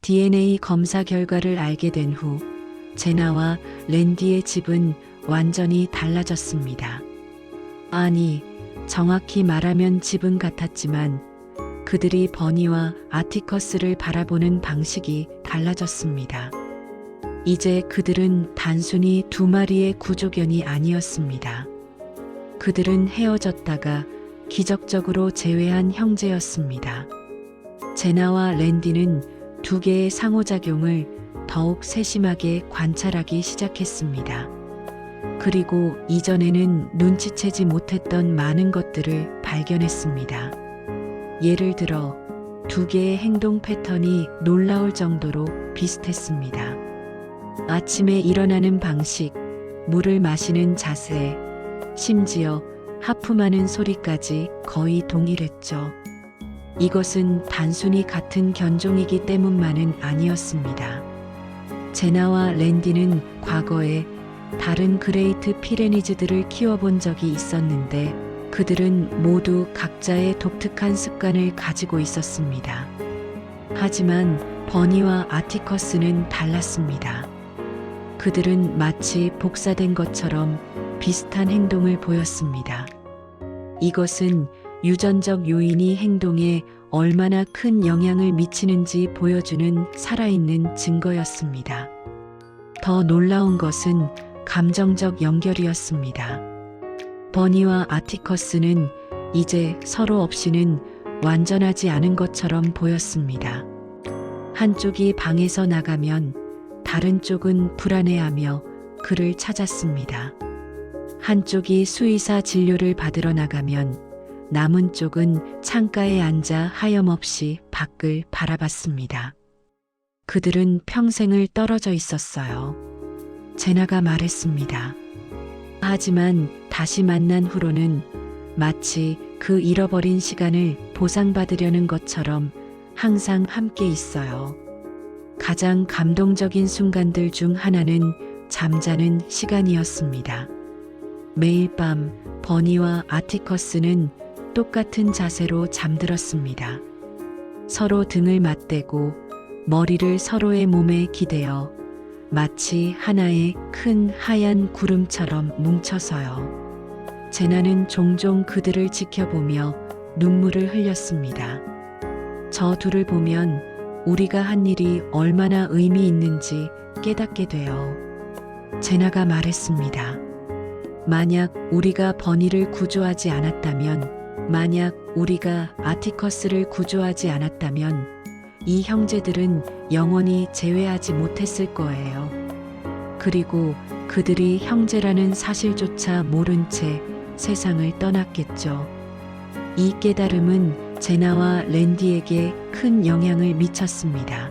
DNA 검사 결과를 알게 된 후 제나와 랜디의 집은 완전히 달라졌습니다. 아니, 정확히 말하면 집은 같았지만 그들이 버니와 아티커스를 바라보는 방식이 달라졌습니다. 이제 그들은 단순히 두 마리의 구조견이 아니었습니다. 그들은 헤어졌다가 기적적으로 재회한 형제였습니다. 제나와 랜디는 두 개의 상호작용을 더욱 세심하게 관찰하기 시작했습니다. 그리고 이전에는 눈치채지 못했던 많은 것들을 발견했습니다. 예를 들어 두 개의 행동 패턴이 놀라울 정도로 비슷했습니다. 아침에 일어나는 방식, 물을 마시는 자세, 심지어 하품하는 소리까지 거의 동일했죠. 이것은 단순히 같은 견종이기 때문만은 아니었습니다. 제나와 랜디는 과거에 다른 그레이트 피레니즈들을 키워본 적이 있었는데 그들은 모두 각자의 독특한 습관을 가지고 있었습니다. 하지만 버니와 아티커스는 달랐습니다. 그들은 마치 복사된 것처럼 비슷한 행동을 보였습니다. 이것은 유전적 요인이 행동에 얼마나 큰 영향을 미치는지 보여주는 살아있는 증거였습니다. 더 놀라운 것은 감정적 연결이었습니다. 버니와 아티커스는 이제 서로 없이는 완전하지 않은 것처럼 보였습니다. 한쪽이 방에서 나가면 다른 쪽은 불안해하며 그를 찾았습니다. 한쪽이 수의사 진료를 받으러 나가면 남은 쪽은 창가에 앉아 하염없이 밖을 바라봤습니다. 그들은 평생을 떨어져 있었어요. 제나가 말했습니다. 하지만 다시 만난 후로는 마치 그 잃어버린 시간을 보상받으려는 것처럼 항상 함께 있어요. 가장 감동적인 순간들 중 하나는 잠자는 시간이었습니다. 매일 밤 버니와 아티커스는 똑같은 자세로 잠들었습니다. 서로 등을 맞대고 머리를 서로의 몸에 기대어 마치 하나의 큰 하얀 구름처럼 뭉쳐서요. 제나는 종종 그들을 지켜보며 눈물을 흘렸습니다. 저 둘을 보면 우리가 한 일이 얼마나 의미 있는지 깨닫게 돼요. 제나가 말했습니다. 만약 우리가 버니를 구조하지 않았다면, 만약 우리가 아티커스를 구조하지 않았다면 이 형제들은 영원히 재회하지 못했을 거예요. 그리고 그들이 형제라는 사실조차 모른 채 세상을 떠났겠죠. 이 깨달음은 제나와 랜디에게 큰 영향을 미쳤습니다.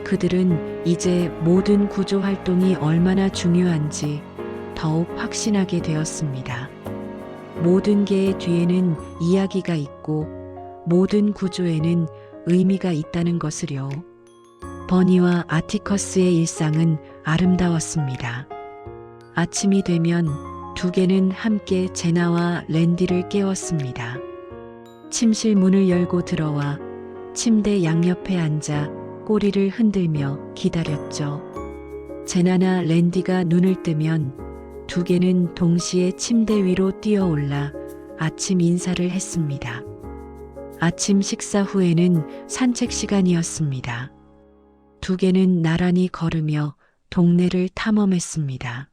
그들은 이제 모든 구조 활동이 얼마나 중요한지 더욱 확신하게 되었습니다. 모든 개의 뒤에는 이야기가 있고 모든 구조에는 의미가 있다는 것을요. 버니와 아티커스의 일상은 아름다웠습니다. 아침이 되면 두 개는 함께 제나와 랜디를 깨웠습니다. 침실 문을 열고 들어와 침대 양옆에 앉아 꼬리를 흔들며 기다렸죠. 제나나 랜디가 눈을 뜨면 두 개는 동시에 침대 위로 뛰어올라 아침 인사를 했습니다. 아침 식사 후에는 산책 시간이었습니다. 두 개는 나란히 걸으며 동네를 탐험했습니다.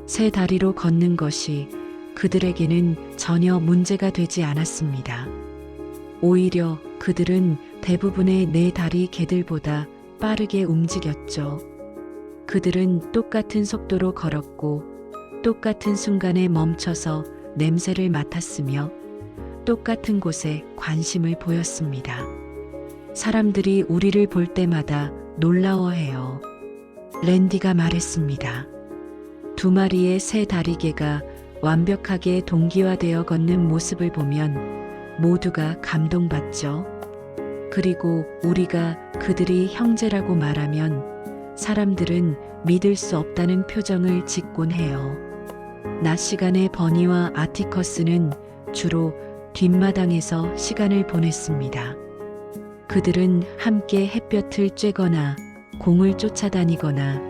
세 다리로 걷는 것이 그들에게는 전혀 문제가 되지 않았습니다. 오히려 그들은 대부분의 네 다리 개들보다 빠르게 움직였죠. 그들은 똑같은 속도로 걸었고 똑같은 순간에 멈춰서 냄새를 맡았으며 똑같은 곳에 관심을 보였습니다. 사람들이 우리를 볼 때마다 놀라워해요. 랜디가 말했습니다. 두 마리의 세 다리 개가 완벽하게 동기화되어 걷는 모습을 보면 모두가 감동받죠. 그리고 우리가 그들이 형제라고 말하면 사람들은 믿을 수 없다는 표정을 짓곤 해요. 낮 시간에 버니와 아티커스는 주로 뒷마당에서 시간을 보냈습니다. 그들은 함께 햇볕을 쬐거나 공을 쫓아다니거나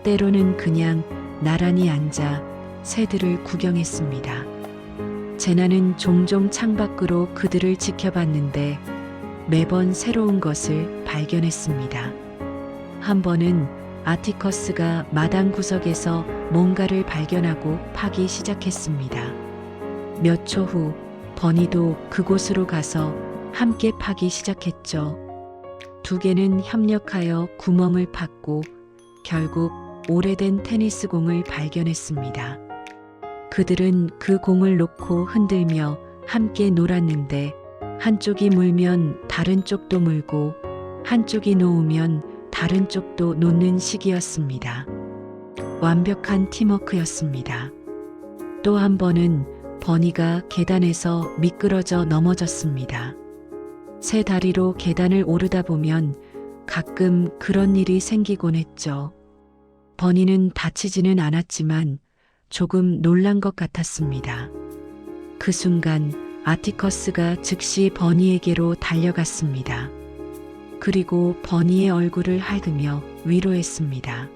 때로는 그냥 나란히 앉아 새들을 구경했습니다. 제나는 종종 창밖으로 그들을 지켜봤는데 매번 새로운 것을 발견했습니다. 한 번은 아티커스가 마당 구석에서 뭔가를 발견하고 파기 시작했습니다. 몇 초 후 버니도 그곳으로 가서 함께 파기 시작했죠. 두 개는 협력하여 구멍을 팠고 결국 오래된 테니스 공을 발견했습니다. 그들은 그 공을 놓고 흔들며 함께 놀았는데 한쪽이 물면 다른 쪽도 물고 한쪽이 놓으면 다른 쪽도 놓는 시기였습니다. 완벽한 팀워크였습니다. 또 한 번은 버니가 계단에서 미끄러져 넘어졌습니다. 세 다리로 계단을 오르다 보면 가끔 그런 일이 생기곤 했죠. 버니는 다치지는 않았지만 조금 놀란 것 같았습니다. 그 순간 아티커스가 즉시 버니에게로 달려갔습니다. 그리고 버니의 얼굴을 핥으며 위로했습니다.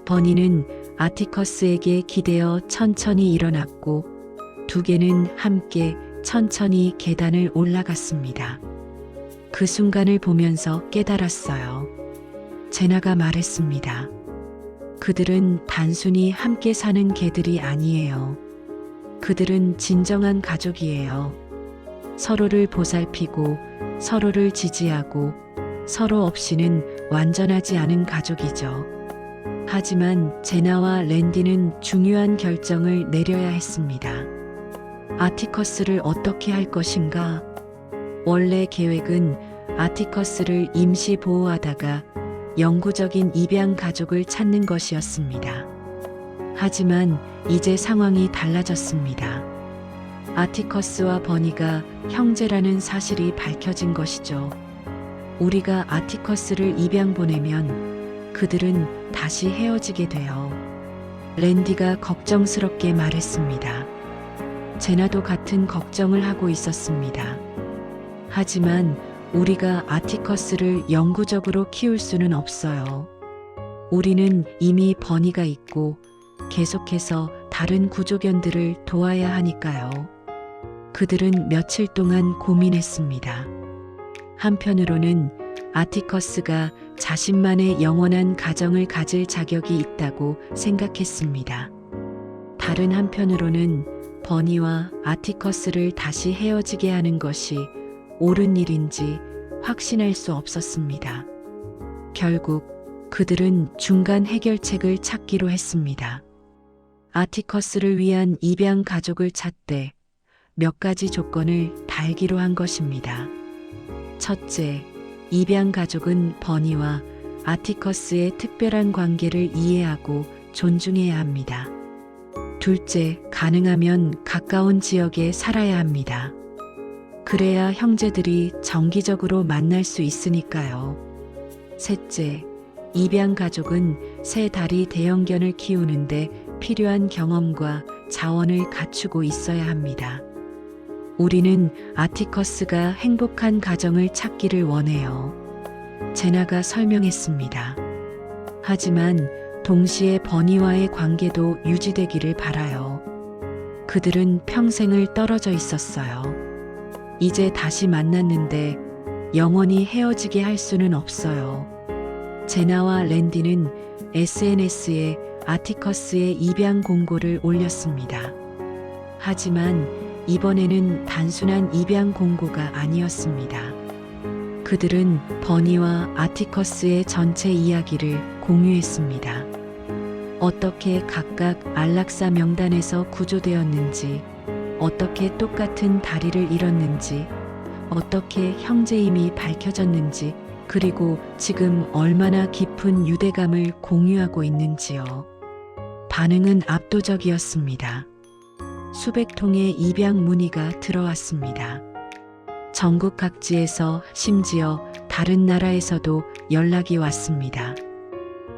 버니는 아티커스에게 기대어 천천히 일어났고 두 개는 함께 천천히 계단을 올라갔습니다. 그 순간을 보면서 깨달았어요. 제나가 말했습니다. 그들은 단순히 함께 사는 개들이 아니에요. 그들은 진정한 가족이에요. 서로를 보살피고 서로를 지지하고 서로 없이는 완전하지 않은 가족이죠. 하지만 제나와 랜디는 중요한 결정을 내려야 했습니다. 아티커스를 어떻게 할 것인가? 원래 계획은 아티커스를 임시 보호하다가 영구적인 입양 가족을 찾는 것이었습니다. 하지만 이제 상황이 달라졌습니다. 아티커스와 버니가 형제라는 사실이 밝혀진 것이죠. 우리가 아티커스를 입양 보내면 그들은 다시 헤어지게 돼요. 랜디가 걱정스럽게 말했습니다. 제나도 같은 걱정을 하고 있었습니다. 하지만 우리가 아티커스를 영구적으로 키울 수는 없어요. 우리는 이미 버니가 있고 계속해서 다른 구조견들을 도와야 하니까요. 그들은 며칠 동안 고민했습니다. 한편으로는 아티커스가 자신만의 영원한 가정을 가질 자격이 있다고 생각했습니다. 다른 한편으로는 버니와 아티커스를 다시 헤어지게 하는 것이 옳은 일인지 확신할 수 없었습니다. 결국 그들은 중간 해결책을 찾기로 했습니다. 아티커스를 위한 입양 가족을 찾되 몇 가지 조건을 달기로 한 것입니다. 첫째, 입양 가족은 버니와 아티커스의 특별한 관계를 이해하고 존중해야 합니다. 둘째, 가능하면 가까운 지역에 살아야 합니다. 그래야 형제들이 정기적으로 만날 수 있으니까요. 셋째, 입양 가족은 세 다리 대형견을 키우는데 필요한 경험과 자원을 갖추고 있어야 합니다. 우리는 아티커스가 행복한 가정을 찾기를 원해요. 제나가 설명했습니다. 하지만 동시에 버니와의 관계도 유지되기를 바라요. 그들은 평생을 떨어져 있었어요. 이제 다시 만났는데 영원히 헤어지게 할 수는 없어요. 제나와 랜디는 SNS에 아티커스의 입양 공고를 올렸습니다. 하지만 이번에는 단순한 입양 공고가 아니었습니다. 그들은 버니와 아티커스의 전체 이야기를 공유했습니다. 어떻게 각각 안락사 명단에서 구조되었는지, 어떻게 똑같은 다리를 잃었는지, 어떻게 형제임이 밝혀졌는지, 그리고 지금 얼마나 깊은 유대감을 공유하고 있는지요. 반응은 압도적이었습니다. 수백 통의 입양 문의가 들어왔습니다. 전국 각지에서 심지어 다른 나라에서도 연락이 왔습니다.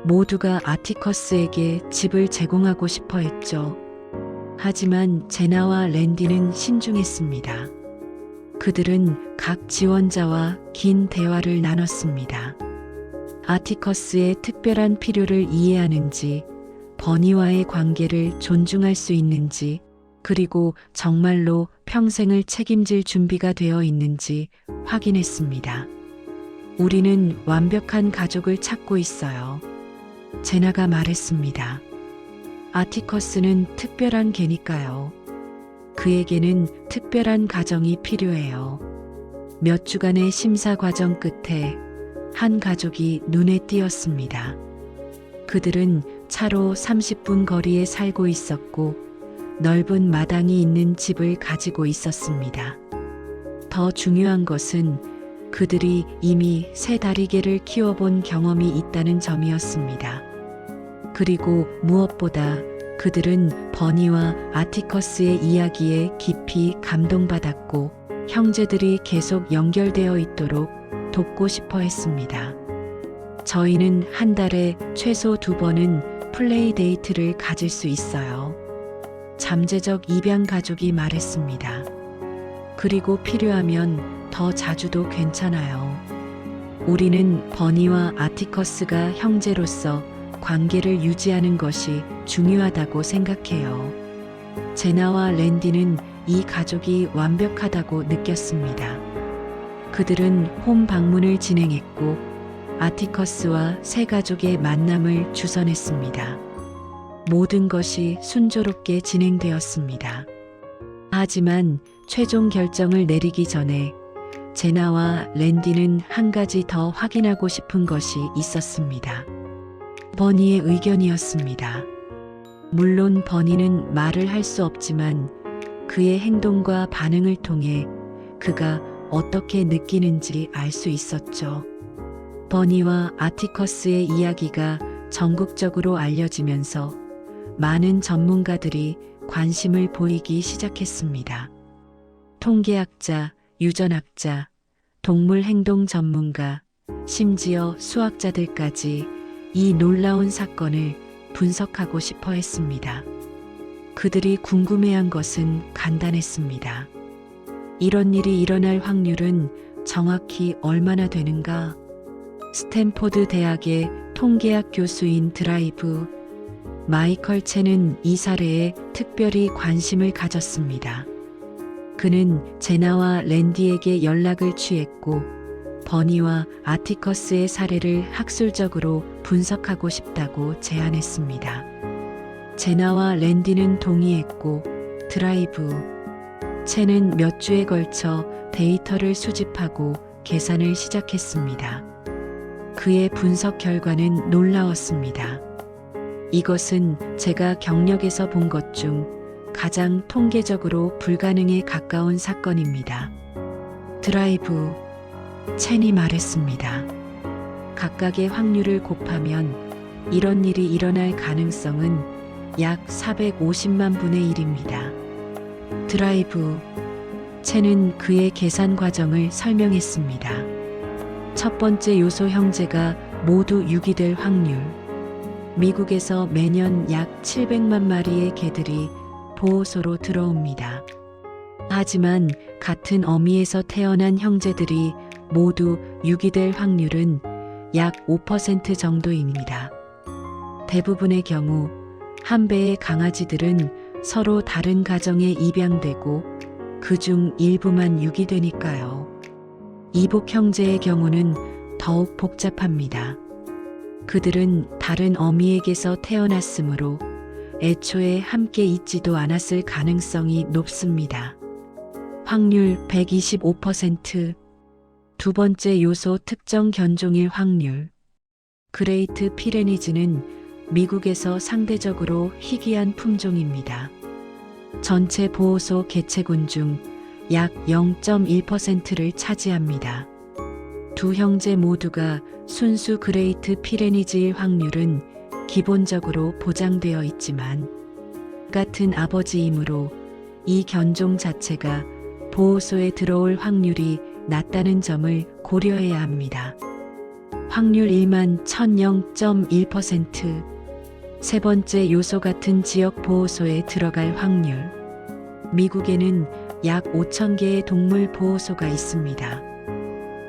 모두가 아티커스에게 집을 제공하고 싶어 했죠. 하지만 제나와 랜디는 신중했습니다. 그들은 각 지원자와 긴 대화를 나눴습니다. 아티커스의 특별한 필요를 이해하는지, 버니와의 관계를 존중할 수 있는지, 그리고 정말로 평생을 책임질 준비가 되어 있는지 확인했습니다. 우리는 완벽한 가족을 찾고 있어요. 제나가 말했습니다. 아티커스는 특별한 개니까요. 그에게는 특별한 가정이 필요해요. 몇 주간의 심사 과정 끝에 한 가족이 눈에 띄었습니다. 그들은 차로 30분 거리에 살고 있었고 넓은 마당이 있는 집을 가지고 있었습니다. 더 중요한 것은 그들이 이미 새 다리개를 키워본 경험이 있다는 점이었습니다. 그리고 무엇보다 그들은 버니와 아티커스의 이야기에 깊이 감동받았고 형제들이 계속 연결되어 있도록 돕고 싶어 했습니다. 저희는 한 달에 최소 2번은 플레이 데이트를 가질 수 있어요. 잠재적 입양 가족이 말했습니다. 그리고 필요하면 더 자주도 괜찮아요. 우리는 버니와 아티커스가 형제로서 관계를 유지하는 것이 중요하다고 생각해요. 제나와 랜디는 이 가족이 완벽하다고 느꼈습니다. 그들은 홈 방문을 진행했고 아티커스와 새 가족의 만남을 주선했습니다. 모든 것이 순조롭게 진행되었습니다. 하지만 최종 결정을 내리기 전에 제나와 랜디는 한 가지 더 확인하고 싶은 것이 있었습니다. 버니의 의견이었습니다. 물론 버니는 말을 할 수 없지만 그의 행동과 반응을 통해 그가 어떻게 느끼는지 알 수 있었죠. 버니와 아티커스의 이야기가 전국적으로 알려지면서 많은 전문가들이 관심을 보이기 시작했습니다. 통계학자, 유전학자, 동물 행동 전문가, 심지어 수학자들까지 이 놀라운 사건을 분석하고 싶어 했습니다. 그들이 궁금해한 것은 간단했습니다. 이런 일이 일어날 확률은 정확히 얼마나 되는가? 스탠포드 대학의 통계학 교수인 드라이브 마이컬 첸은 이 사례에 특별히 관심을 가졌습니다. 그는 제나와 랜디에게 연락을 취했고 버니와 아티커스의 사례를 학술적으로 분석하고 싶다고 제안했습니다. 제나와 랜디는 동의했고 드라이브 첸은 몇 주에 걸쳐 데이터를 수집하고 계산을 시작했습니다. 그의 분석 결과는 놀라웠습니다. 이것은 제가 경력에서 본 것 중 가장 통계적으로 불가능에 가까운 사건입니다. 드라이브 첸이 말했습니다. 각각의 확률을 곱하면 이런 일이 일어날 가능성은 약 450만 분의 1입니다. 드라이브 첸은 그의 계산 과정을 설명했습니다. 첫 번째 요소 형제가 모두 유기될 확률. 미국에서 매년 약 700만 마리의 개들이 보호소로 들어옵니다. 하지만 같은 어미에서 태어난 형제들이 모두 유기될 확률은 약 5% 정도입니다. 대부분의 경우 한 배의 강아지들은 서로 다른 가정에 입양되고 그중 일부만 유기되니까요. 이복 형제의 경우는 더욱 복잡합니다. 그들은 다른 어미에게서 태어났으므로 애초에 함께 있지도 않았을 가능성이 높습니다. 확률 125%. 두 번째 요소 특정 견종일 확률. 그레이트 피레니즈는 미국에서 상대적으로 희귀한 품종입니다. 전체 보호소 개체군 중 약 0.1%를 차지합니다. 두 형제 모두가 순수 그레이트 피레니즈일 확률은 기본적으로 보장되어 있지만 같은 아버지이므로 이 견종 자체가 보호소에 들어올 확률이 낮다는 점을 고려해야 합니다. 확률 1만 1000.1%. 세 번째 요소 같은 지역 보호소에 들어갈 확률. 미국에는 약 5천 개의 동물 보호소가 있습니다.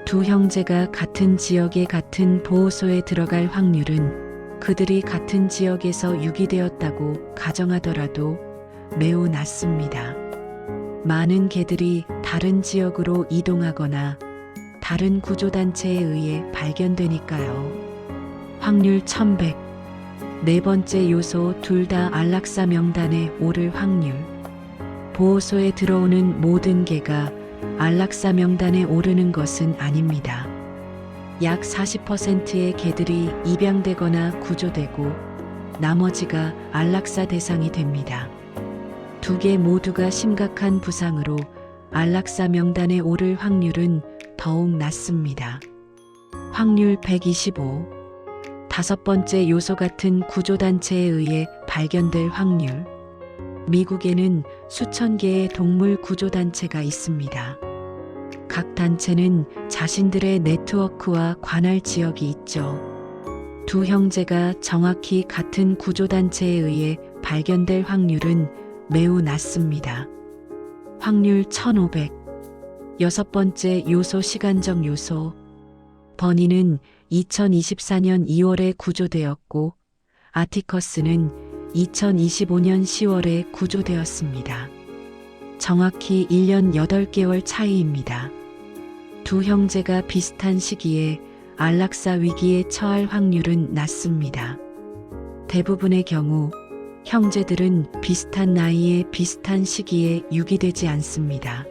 두 형제가 같은 지역의 같은 보호소에 들어갈 확률은 그들이 같은 지역에서 유기되었다고 가정하더라도 매우 낮습니다. 많은 개들이 다른 지역으로 이동하거나 다른 구조단체에 의해 발견되니까요. 확률 1100. 네 번째 요소, 둘 다 안락사 명단에 오를 확률. 보호소에 들어오는 모든 개가 안락사 명단에 오르는 것은 아닙니다. 약 40%의 개들이 입양되거나 구조되고 나머지가 안락사 대상이 됩니다. 두 개 모두가 심각한 부상으로 안락사 명단에 오를 확률은 더욱 낮습니다. 확률 125. 다섯 번째 요소, 같은 구조단체에 의해 발견될 확률. 미국에는 수천 개의 동물 구조단체가 있습니다. 각 단체는 자신들의 네트워크와 관할 지역이 있죠. 두 형제가 정확히 같은 구조단체에 의해 발견될 확률은 매우 낮습니다. 확률 1500. 여섯 번째 요소, 시간적 요소. 버니는 2024년 2월에 구조되었고 아티커스는 2025년 10월에 구조되었습니다. 정확히 1년 8개월 차이입니다. 두 형제가 비슷한 시기에 안락사 위기에 처할 확률은 낮습니다. 대부분의 경우 형제들은 비슷한 나이에 비슷한 시기에 유기되지 않습니다.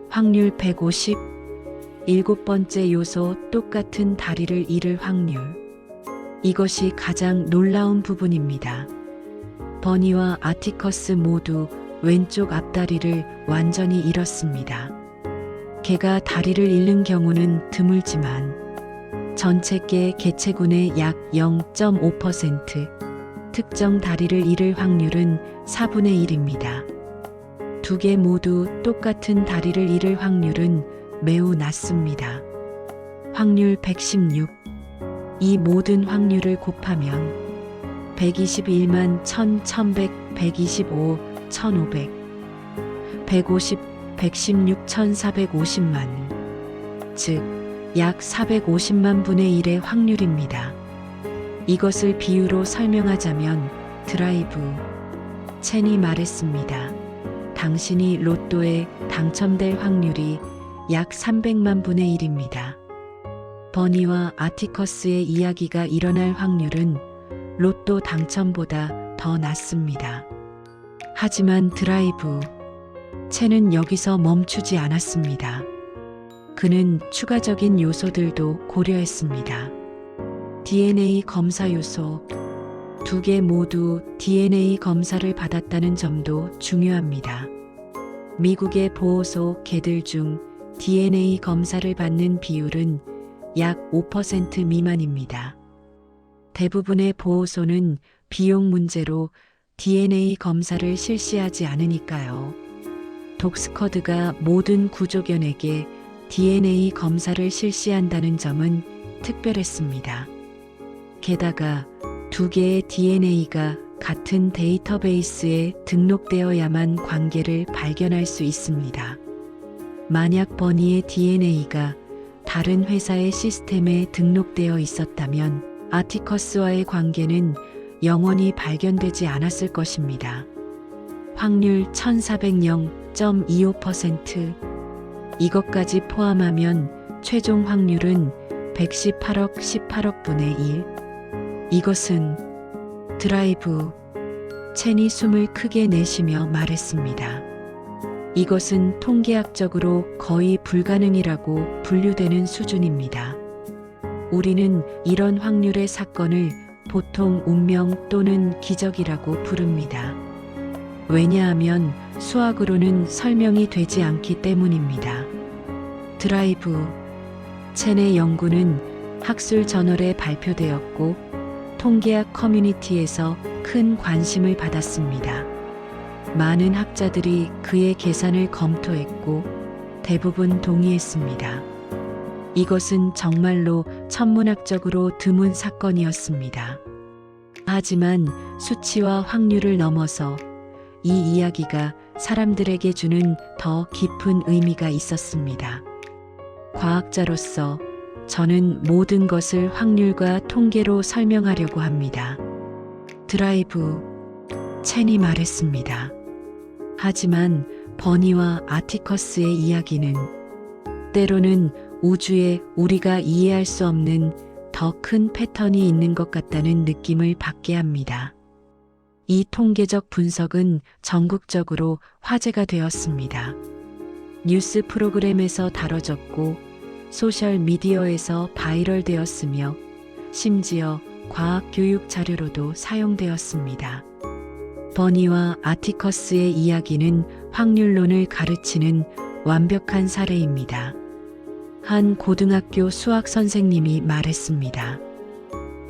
확률 150. 일곱 번째 요소, 똑같은 다리를 잃을 확률. 이것이 가장 놀라운 부분입니다. 버니와 아티커스 모두 왼쪽 앞다리를 완전히 잃었습니다. 개가 다리를 잃는 경우는 드물지만 전체 개 개체군의 약 0.5%, 특정 다리를 잃을 확률은 4분의 1입니다. 두 개 모두 똑같은 다리를 잃을 확률은 매우 낮습니다. 확률 116. 이 모든 확률을 곱하면 121만 1100, 125, 1500, 150, 116, 1450만, 즉 약 450만 분의 1의 확률입니다. 이것을 비유로 설명하자면 드라이브. 첸이 말했습니다. 당신이 로또에 당첨될 확률이 약 300만 분의 1입니다. 버니와 아티커스의 이야기가 일어날 확률은 로또 당첨보다 더 낮습니다. 하지만 드라이브. 첸은 여기서 멈추지 않았습니다. 그는 추가적인 요소들도 고려했습니다. DNA 검사 요소. 두 개 모두 DNA 검사를 받았다는 점도 중요합니다. 미국의 보호소 개들 중 DNA 검사를 받는 비율은 약 5% 미만입니다. 대부분의 보호소는 비용 문제로 DNA 검사를 실시하지 않으니까요. 독스쿼드가 모든 구조견에게 DNA 검사를 실시한다는 점은 특별했습니다. 게다가 두 개의 DNA가 같은 데이터베이스에 등록되어야만 관계를 발견할 수 있습니다. 만약 버니의 DNA가 다른 회사의 시스템에 등록되어 있었다면 아티커스와의 관계는 영원히 발견되지 않았을 것입니다. 확률 1400.25%. 이것까지 포함하면 최종 확률은 118억 18억 분의 1. 이것은 드라이브. 첸이 숨을 크게 내쉬며 말했습니다. 이것은 통계학적으로 거의 불가능이라고 분류되는 수준입니다. 우리는 이런 확률의 사건을 보통 운명 또는 기적이라고 부릅니다. 왜냐하면 수학으로는 설명이 되지 않기 때문입니다. 드라이브. 첸의 연구는 학술 저널에 발표되었고 통계학 커뮤니티에서 큰 관심을 받았습니다. 많은 학자들이 그의 계산을 검토했고 대부분 동의했습니다. 이것은 정말로 천문학적으로 드문 사건이었습니다. 하지만 수치와 확률을 넘어서 이 이야기가 사람들에게 주는 더 깊은 의미가 있었습니다. 과학자로서 저는 모든 것을 확률과 통계로 설명하려고 합니다. 드라이브, 첸이 말했습니다. 하지만 버니와 아티커스의 이야기는 때로는 우주에 우리가 이해할 수 없는 더 큰 패턴이 있는 것 같다는 느낌을 받게 합니다. 이 통계적 분석은 전국적으로 화제가 되었습니다. 뉴스 프로그램에서 다뤄졌고 소셜 미디어에서 바이럴 되었으며 심지어 과학 교육 자료로도 사용되었습니다. 버니와 아티커스의 이야기는 확률론을 가르치는 완벽한 사례입니다. 한 고등학교 수학 선생님이 말했습니다.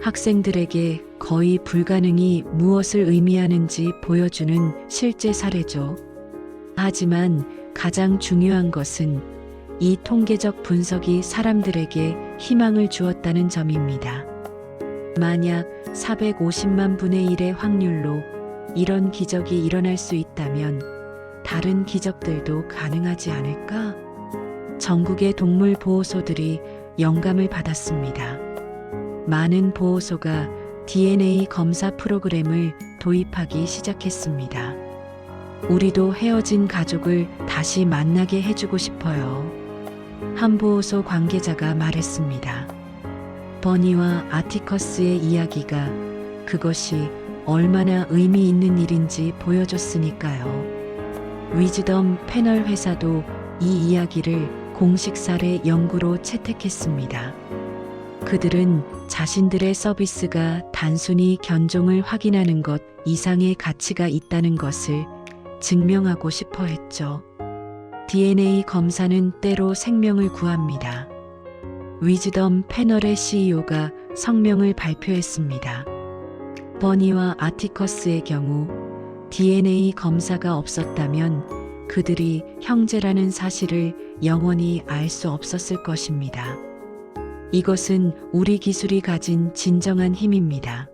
학생들에게 거의 불가능이 무엇을 의미하는지 보여주는 실제 사례죠. 하지만 가장 중요한 것은 이 통계적 분석이 사람들에게 희망을 주었다는 점입니다. 만약 450만 분의 1의 확률로 이런 기적이 일어날 수 있다면 다른 기적들도 가능하지 않을까? 전국의 동물 보호소들이 영감을 받았습니다. 많은 보호소가 DNA 검사 프로그램을 도입하기 시작했습니다. 우리도 헤어진 가족을 다시 만나게 해주고 싶어요. 한 보호소 관계자가 말했습니다. 버니와 아티커스의 이야기가 그것이 얼마나 의미 있는 일인지 보여줬으니까요. 위즈덤 패널 회사도 이 이야기를 공식 사례 연구로 채택했습니다. 그들은 자신들의 서비스가 단순히 견종을 확인하는 것 이상의 가치가 있다는 것을 증명하고 싶어 했죠. DNA 검사는 때로 생명을 구합니다. 위즈덤 패널의 CEO가 성명을 발표했습니다. 버니와 아티커스의 경우 DNA 검사가 없었다면 그들이 형제라는 사실을 영원히 알 수 없었을 것입니다. 이것은 우리 기술이 가진 진정한 힘입니다.